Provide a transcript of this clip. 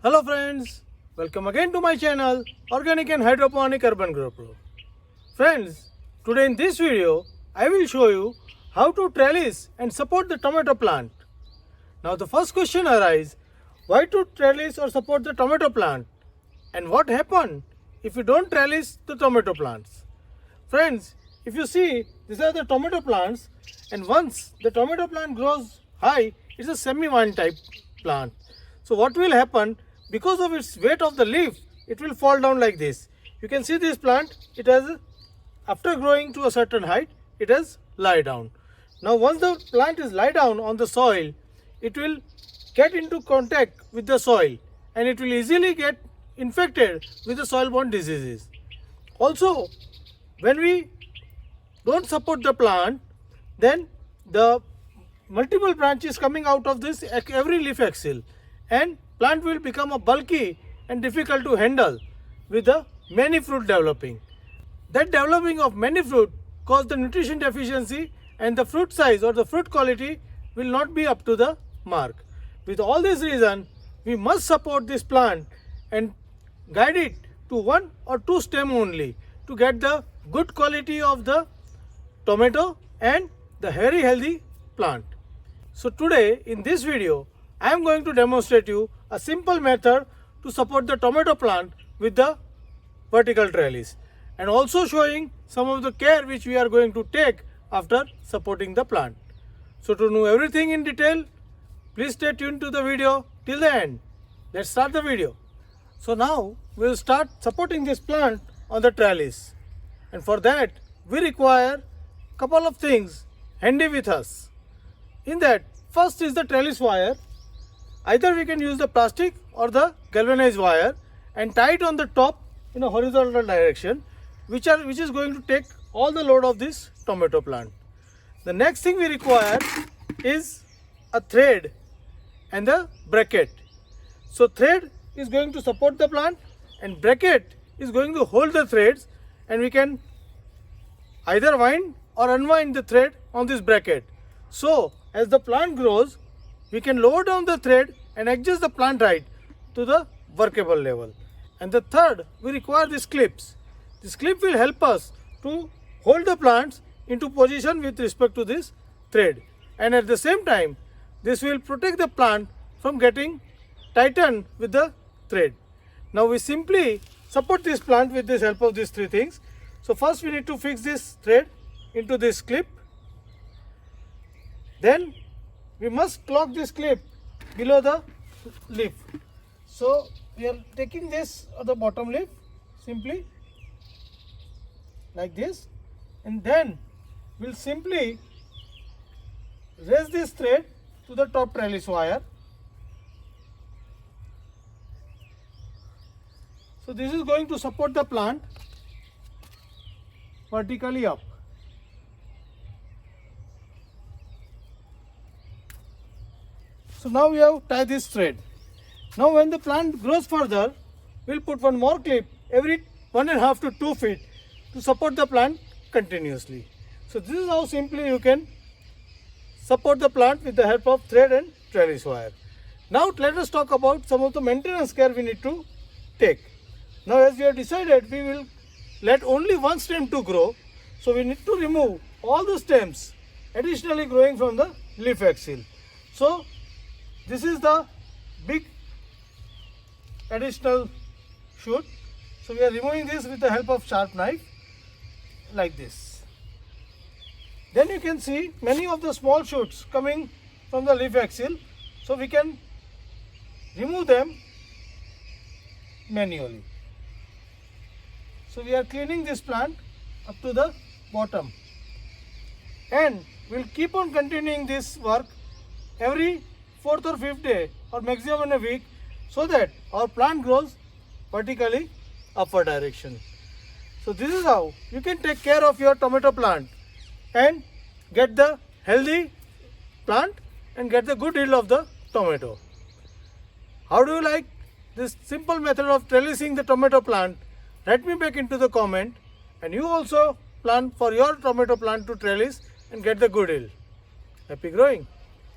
Hello friends, welcome again to my channel Organic and Hydroponic Urban Grow Pro. Friends, today in this video I will show you how to trellis and support the tomato plant. Now the first question arises, why to trellis or support the tomato plant? And what happens if you don't trellis the tomato plants? Friends, if you see, these are the tomato plants, and once the tomato plant grows high, it's a semi-vine type plant. So what will happen, because of its weight of the leaf, it will fall down like this. You can see this plant, it has, after growing to a certain height, it has lie down. Now once the plant is lie down on the soil, it will get into contact with the soil and it will easily get infected with the soil-borne diseases. Also, when we don't support the plant, then the multiple branches coming out of this every leaf axil, and plant will become a bulky and difficult to handle with the many fruit developing. That developing of many fruit cause the nutrition deficiency, and the fruit size or the fruit quality will not be up to the mark. With all this reason, we must support this plant and guide it to 1 or 2 stem only to get the good quality of the tomato and the very healthy plant. So today in this video I am going to demonstrate you a simple method to support the tomato plant with the vertical trellis, and also showing some of the care which we are going to take after supporting the plant. So to know everything in detail, please stay tuned to the video till the end. Let's start the video. So now we will start supporting this plant on the trellis, and for that we require couple of things handy with us. In that, first is the trellis wire. Either we can use the plastic or the galvanized wire and tie it on the top in a horizontal direction, which is going to take all the load of this tomato plant. The next thing we require is a thread and the bracket. So thread is going to support the plant and bracket is going to hold the threads, and we can either wind or unwind the thread on this bracket. So as the plant grows, we can lower down the thread and adjust the plant height to the workable level. And the third, we require these clips. This clip will help us to hold the plants into position with respect to this thread, and at the same time this will protect the plant from getting tightened with the thread. Now we simply support this plant with the help of these 3 things. So first we need to fix this thread into this clip. Then we must lock this clip below the leaf. So we are taking this at the bottom leaf simply like this, and then we'll simply raise this thread to the top trellis wire. So this is going to support the plant vertically up. So now we have tied this thread. Now when the plant grows further, we'll put one more clip every 1.5 to 2 feet to support the plant continuously. So this is how simply you can support the plant with the help of thread and trellis wire. Now let us talk about some of the maintenance care we need to take. Now as we have decided, we will let only one stem to grow. So we need to remove all the stems additionally growing from the leaf axil. So this is the big additional shoot. So we are removing this with the help of sharp knife like this. Then you can see many of the small shoots coming from the leaf axil. So we can remove them manually. So we are cleaning this plant up to the bottom, and we'll keep on continuing this work every 4th or 5th day or maximum in a week, so that our plant grows vertically upward direction. So this is how you can take care of your tomato plant and get the healthy plant and get the good yield of the tomato. How do you like this simple method of trellising the tomato plant? Write me back into the comment, and you also plan for your tomato plant to trellis and get the good yield. Happy growing!